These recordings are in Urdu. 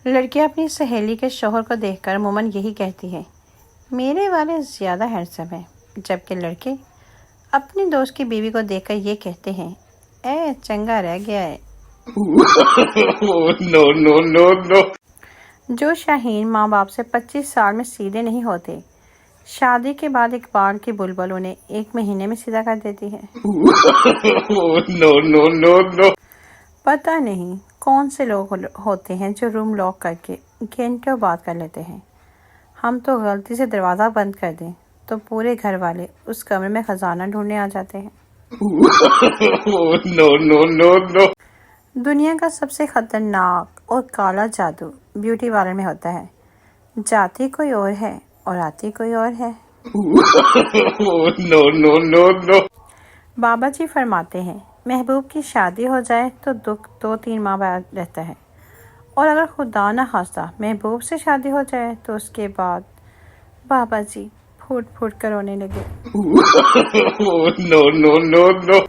لڑکیاں اپنی سہیلی کے شوہر کو دیکھ کر عموماً یہی کہتی ہے، میرے والے زیادہ ہینڈسم ہیں، جبکہ لڑکے اپنی دوست کی بیوی کو دیکھ کر یہ کہتے ہیں، اے چنگا رہ گیا ہے۔ No. جو شاہین ماں باپ سے 25 سال میں سیدھے نہیں ہوتے، شادی کے بعد اقبال کی بلبل انہیں 1 مہینے میں سیدھا کر دیتی ہے۔ No. پتہ نہیں کون سے لوگ ہوتے ہیں جو روم لاک کر کے گھنٹوں بات کر لیتے ہیں۔ ہم تو غلطی سے دروازہ بند کر دیں تو پورے گھر والے اس کمرے میں خزانہ ڈھونڈنے آ جاتے ہیں۔ No. دنیا کا سب سے خطرناک اور کالا جادو بیوٹی پارلر میں ہوتا ہے۔ جاتی کوئی اور ہے اور آتی کوئی اور ہے۔ No. بابا جی فرماتے ہیں، محبوب کی شادی ہو جائے تو دکھ 2-3 ماہ بعد رہتا ہے، اور اگر خدا نہ خواستہ محبوب سے شادی ہو جائے تو اس کے بعد بابا جی پھوٹ پھوٹ کر رونے لگے۔ No.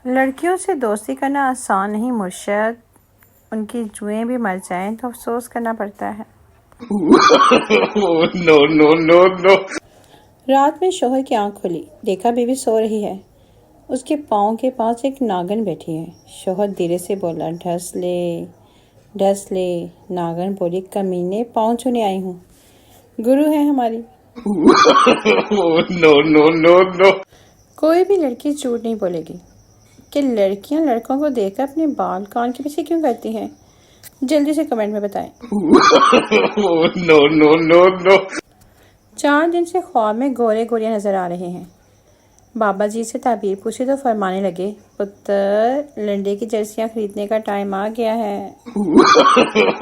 لڑکیوں سے دوستی کرنا آسان نہیں مرشد، ان کی جوئیں بھی مر جائیں تو افسوس کرنا پڑتا ہے۔ No. رات میں شوہر کی آنکھ کھلی، دیکھا بیوی سو رہی ہے، اس کے پاؤں کے پاس ایک ناگن بیٹھی ہے۔ شوہر دھیرے سے بولا، ڈھس لے۔ ناگن بولی، کمینے پاؤں چھونے آئی ہوں، گرو ہے ہماری۔ No. کوئی بھی لڑکی جھوٹ نہیں بولے گی کہ لڑکیاں لڑکوں کو دیکھ کر اپنے بال کان کے پیچھے کیوں کرتی ہیں۔ جلدی سے کمنٹ میں بتائیں۔ No. 4 دن سے خواب میں گورے گوریاں نظر آ رہے ہیں۔ بابا جی سے تعبیر پوچھی تو فرمانے لگے، پتر لنڈے کی جرسیاں خریدنے کا ٹائم آ گیا ہے۔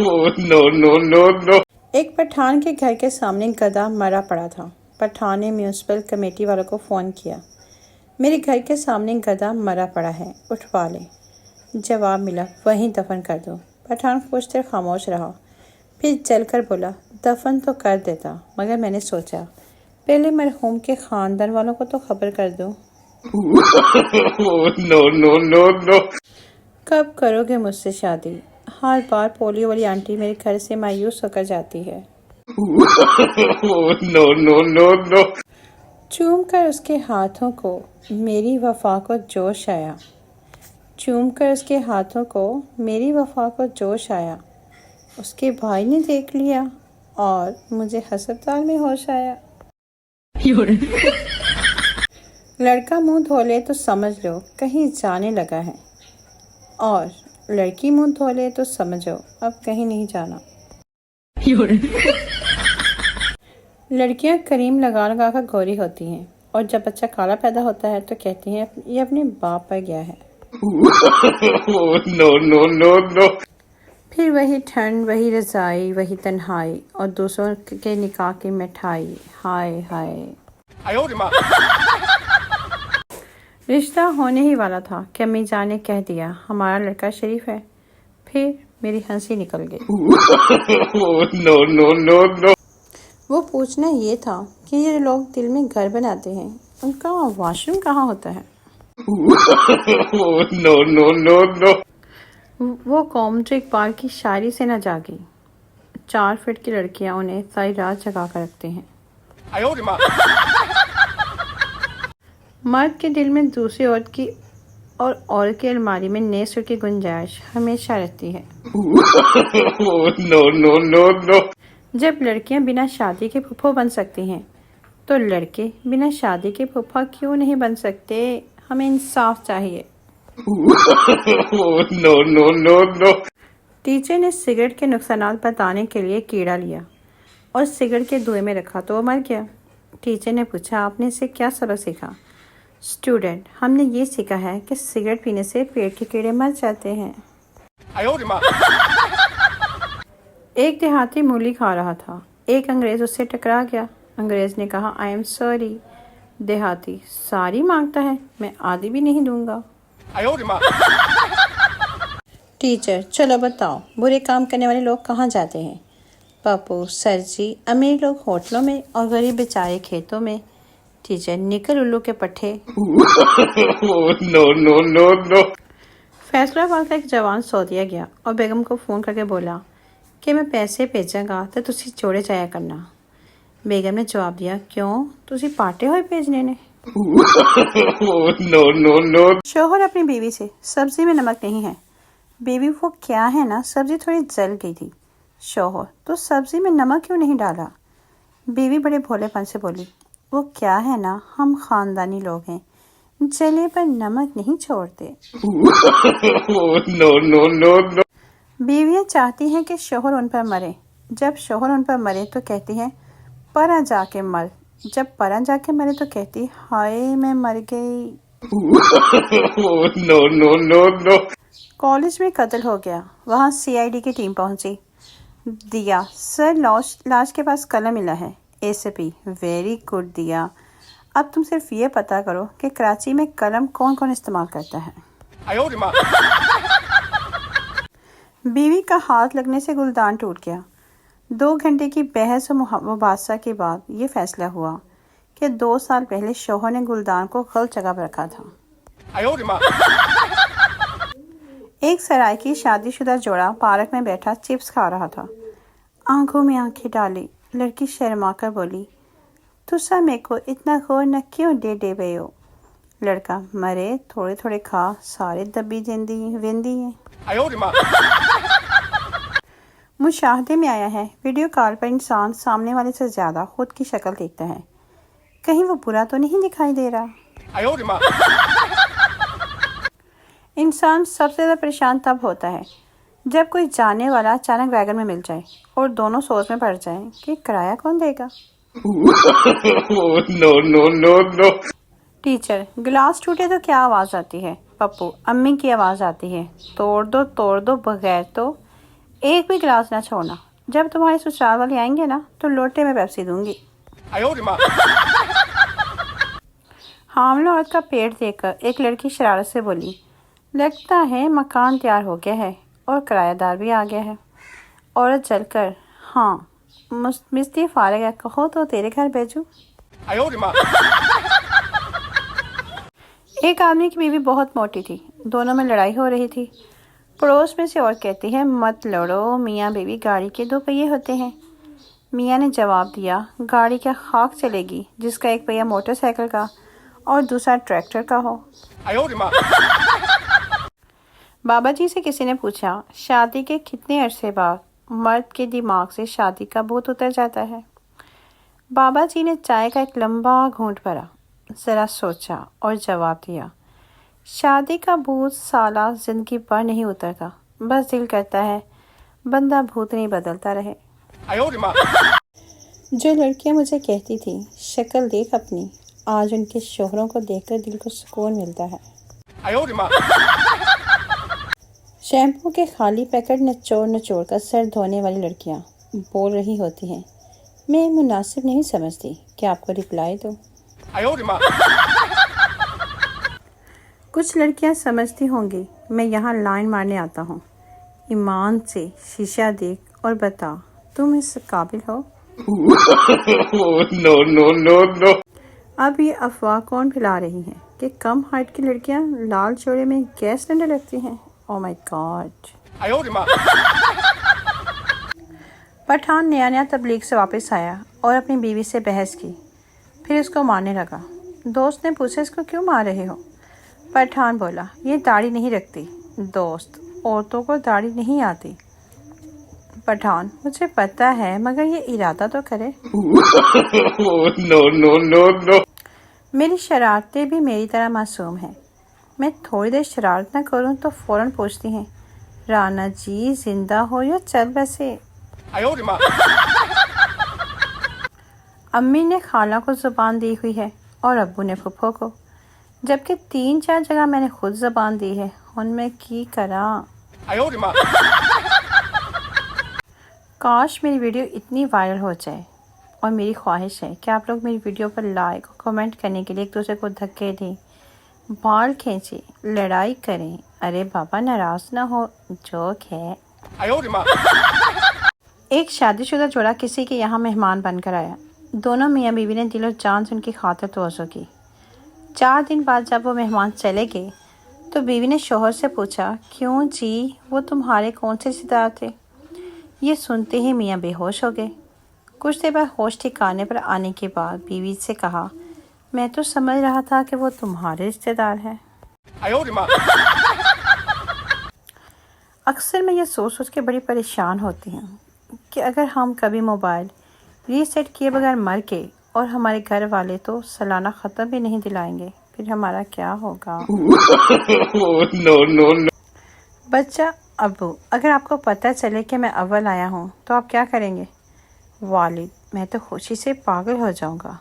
No. ایک پٹھان کے گھر کے سامنے گدھا مرا پڑا تھا۔ پٹھان نے میونسپل کمیٹی والوں کو فون کیا، میرے گھر کے سامنے گدھا مرا پڑا ہے، اٹھوا لیں۔ جواب ملا، وہیں دفن کر دو۔ پٹھان کچھ دیر خاموش رہا، پھر جل کر بولا، دفن تو کر دیتا، مگر میں نے سوچا پہلے مرحوم کے خاندان والوں کو تو خبر کر دوں۔ No. کب کرو گے مجھ سے شادی؟ ہر بار پولیو والی آنٹی میرے گھر سے مایوس ہو کر جاتی ہے۔ No. چوم کر اس کے ہاتھوں کو میری وفا کو جوش آیا، چوم کر اس کے ہاتھوں کو میری وفا کو جوش آیا، اس کے بھائی نے دیکھ لیا اور مجھے ہسپتال میں ہوش آیا۔ لڑکا منہ دھو لے تو سمجھ لو کہیں جانے لگا ہے، اور لڑکی منہ دھو لے تو سمجھو اب کہیں نہیں جانا۔ لڑکیاں کریم لگا لگا کر گوری ہوتی ہیں، اور جب بچہ کالا پیدا ہوتا ہے تو کہتی ہیں یہ اپنے باپ پر گیا ہے۔ No. پھر وہی ٹھنڈ، وہی رضائی، وہی تنہائی، اور دوسروں کے نکاح کی مٹھائی، ہائے ہائے۔ رشتہ ہونے ہی والا تھا کہ امی جان نے کہہ دیا ہمارا لڑکا شریف ہے، پھر میری ہنسی نکل گئی۔ No. وہ پوچھنا یہ تھا کہ یہ لوگ دل میں گھر بناتے ہیں، ان کا واش روم کہاں ہوتا ہے؟ No. وہ قوم جو اقبال کی شاعری سے نہ جاگی، 4 فٹ کی لڑکیاں انہیں ساری رات جگا کر رکھتے ہیں۔ مرد کے دل میں دوسری عورت کی اور عورت کی الماری میں نئے سر کی گنجائش ہمیشہ رہتی ہے۔ No. جب لڑکیاں بنا شادی کے پھپھو بن سکتی ہیں تو لڑکے بنا شادی کے پھپھا کیوں نہیں بن سکتے؟ ہمیں انصاف چاہیے۔ No. ٹیچر نے سگریٹ کے نقصانات بتانے کے لیے کیڑا لیا اور سگریٹ کے دھوئیں میں رکھا تو وہ مر گیا۔ ٹیچر نے پوچھا، آپ نے اسے کیا سبق سیکھا؟ اسٹوڈنٹ، ہم نے یہ سیکھا ہے کہ سگریٹ پینے سے پیٹ کے کیڑے مر جاتے ہیں۔ ایک دیہاتی مولی کھا رہا تھا، ایک انگریز اس سے ٹکرا گیا۔ انگریز نے کہا، آئی ایم سوری۔ دیہاتی، ساری مانگتا ہے، میں آدھی بھی نہیں دوں گا۔ ٹیچر، چلو بتاؤ برے کام کرنے والے لوگ کہاں جاتے ہیں؟ پپو، سر جی، امیر لوگ ہوٹلوں میں اور غریب بیچارے کھیتوں میں۔ ٹیچر، نکل الو کے پٹھے۔ No. فیصلہ آباد کا ایک جوان سعودیہ گیا اور بیگم کو فون کر کے بولا، کہ میں پیسے بھیجاں گا تو تسی جوڑے جایا کرنا۔ بیگم نے جواب دیا، کیوں تسی پاٹے ہوئے بھیجنے نے؟ no, no, no. شوہر اپنی بیوی سے، سبزی میں نمک نہیں ہے۔ بیوی، وہ کیا ہے نا، سبزی تھوڑی جل گئی تھی۔ شوہر، تو سبزی میں نمک کیوں نہیں ڈالا؟ بیوی بڑے بھولے پن سے بولی، وہ کیا ہے نا، ہم خاندانی لوگ ہیں، جلے پر نمک نہیں چھوڑتے۔ No, no, no, no. بیویاں چاہتی ہیں کہ شوہر ان پر مرے۔ جب شوہر ان پر مرے تو کہتی ہیں پرا جا کے مر، جب پرا جا کے مرے تو کہتی ہائے میں مر گئی۔ No, no, no, no. College میں قتل ہو گیا، وہاں CID کی ٹیم پہنچی۔ دیا، سر لاش کے پاس قلم ملا ہے۔ ACP، ویری گڈ دیا، اب تم صرف یہ پتہ کرو کہ کراچی میں قلم کون کون استعمال کرتا ہے۔ بیوی کا ہاتھ لگنے سے گلدان ٹوٹ گیا۔ 2 گھنٹے کی بحث و مباحثہ کے بعد یہ فیصلہ ہوا کہ 2 سال پہلے شوہر نے گلدان کو غلط جگہ پر رکھا تھا۔ ایک سرائے کی شادی شدہ جوڑا پارک میں بیٹھا چپس کھا رہا تھا۔ آنکھوں میں آنکھیں ڈالی لڑکی شرما کر بولی، تسا میرے کو اتنا غور نہ کیوں دے بے ہو؟ لڑکا، مرے تھوڑے تھوڑے کھا، سارے دبی ویندی ہیں۔ مشاہدے میں آیا ہے، ویڈیو کال پر انسان سامنے والے سے زیادہ خود کی شکل دیکھتا ہے، کہیں وہ برا تو نہیں دکھائی دے رہا۔ انسان سب سے زیادہ پریشان تب ہوتا ہے جب کوئی جانے والا اچانک ویگن میں مل جائے اور دونوں سوچ میں پڑ جائیں کہ کرایہ کون دے گا۔ No, no, no, no. Teacher, glass ٹوٹے تو کیا آواز آتی ہے؟ پپو، امی کی آواز آتی ہے، توڑ دو بغیر تو ایک بھی گلاس نہ چھوڑنا، جب تمہارے سسرال والے آئیں گے نا تو لوٹے میں پیپسی دوں گی۔ حاملہ عورت کا پیٹ دیکھ کر ایک لڑکی شرارت سے بولی، لگتا ہے مکان تیار ہو گیا ہے اور کرایہ دار بھی آ گیا ہے۔ عورت جل کر، ہاں مستری فارغ ہے، کہو تو تیرے گھر بھیجوں۔ ایک آدمی کی بیوی بہت موٹی تھی، دونوں میں لڑائی ہو رہی تھی۔ پڑوس میں سے اور کہتی ہے، مت لڑو، میاں بیوی گاڑی کے 2 پہیے ہوتے ہیں۔ میاں نے جواب دیا، گاڑی کیا خاک چلے گی جس کا ایک پہیہ موٹر سائیکل کا اور دوسرا ٹریکٹر کا ہو۔ بابا جی سے کسی نے پوچھا، شادی کے کتنے عرصے بعد مرد کے دماغ سے شادی کا بھوت اتر جاتا ہے؟ بابا جی نے چائے کا ایک لمبا گھونٹ بھرا، ذرا سوچا اور جواب دیا، شادی کا بھوت سالہ زندگی بھر نہیں اترتا، بس دل کرتا ہے بندہ بھوت نہیں بدلتا رہے۔ جو لڑکیاں مجھے کہتی تھیں شکل دیکھ اپنی، آج ان کے شوہروں کو دیکھ کر دل کو سکون ملتا ہے۔ شیمپو کے خالی پیکٹ نچوڑ کر سر دھونے والی لڑکیاں بول رہی ہوتی ہیں، میں مناسب نہیں سمجھتی کہ آپ کو رپلائی دوں۔ کچھ لڑکیاں سمجھتی ہوں گی میں یہاں لائن مارنے آتا ہوں، ایمان سے شیشہ دیکھ اور بتا تم اس قابل ہو۔ No, no, no, no. اب یہ افواہ کون پھیلا رہی ہیں کہ کم ہائٹ کی لڑکیاں لال چوڑے میں گیس سلنڈر رکھتی ہیں؟ او مائی گاڈ۔ پٹھان نیا تبلیغ سے واپس آیا اور اپنی بیوی سے بحث کی، پھر اس کو مارنے لگا۔ دوست نے پوچھا، اس کو کیوں مار رہے ہو؟ پٹھان بولا، یہ داڑھی نہیں رکھتی۔ دوست، عورتوں کو داڑھی نہیں آتی۔ پٹھان، مجھے پتہ ہے مگر یہ ارادہ تو کرے۔ No, no, no, no. میری شرارتیں بھی میری طرح معصوم ہیں، میں تھوڑی دیر شرارت نہ کروں تو فوراً پوچھتی ہیں، رانا جی زندہ ہو یا چل بسے؟ امی نے خالہ کو زبان دی ہوئی ہے اور ابو نے پھپھو کو، جبکہ 3-4 جگہ میں نے خود زبان دی ہے، ان میں کی کراں۔ کاش میری ویڈیو اتنی وائرل ہو جائے، اور میری خواہش ہے کہ آپ لوگ میری ویڈیو پر لائک اور کمنٹ کرنے کے لیے ایک دوسرے کو دھکے دیں، بال کھینچیں، لڑائی کریں۔ ارے بابا ناراض نہ ہو، جوک ہے۔ ایک شادی شدہ جوڑا کسی کے یہاں مہمان بن کر آیا، دونوں میاں بیوی نے دل و جان سے ان کی خاطر توجہ کی۔ 4 دن بعد جب وہ مہمان چلے گئے تو بیوی نے شوہر سے پوچھا، کیوں جی وہ تمہارے کون سے رشتے دار تھے؟ یہ سنتے ہی میاں بے ہوش ہو گئے۔ کچھ دیر بعد ہوش ٹھکانے پر آنے کے بعد بیوی سے کہا، میں تو سمجھ رہا تھا کہ وہ تمہارے رشتہ دار ہے۔ اکثر میں یہ سوچ سوچ کے بڑی پریشان ہوتی ہوں کہ اگر ہم کبھی موبائل ریسیٹ کیے بغیر مر گئے اور ہمارے گھر والے تو سالانہ ختم بھی نہیں دلائیں گے، پھر ہمارا کیا ہوگا؟ No, no, no. بچہ، ابو، اگر آپ کو پتہ چلے کہ میں اول آیا ہوں تو آپ کیا کریں گے؟ والد، میں تو خوشی سے پاگل ہو جاؤں گا۔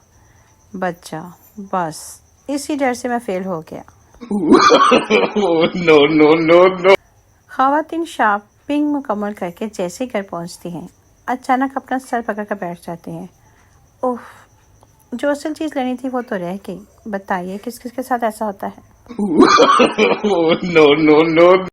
بچہ، بس اسی ڈر سے میں فیل ہو گیا۔ No, no, no, no. خواتین شاپنگ مکمل کر کے جیسے گھر پہنچتی ہیں اچانک اپنا سر پکڑ کر بیٹھ جاتی ہیں۔ اوف، جو اصل چیز لینی تھی وہ تو رہ گئی۔ بتائیے کس کس کے ساتھ ایسا ہوتا ہے؟ No, no, no.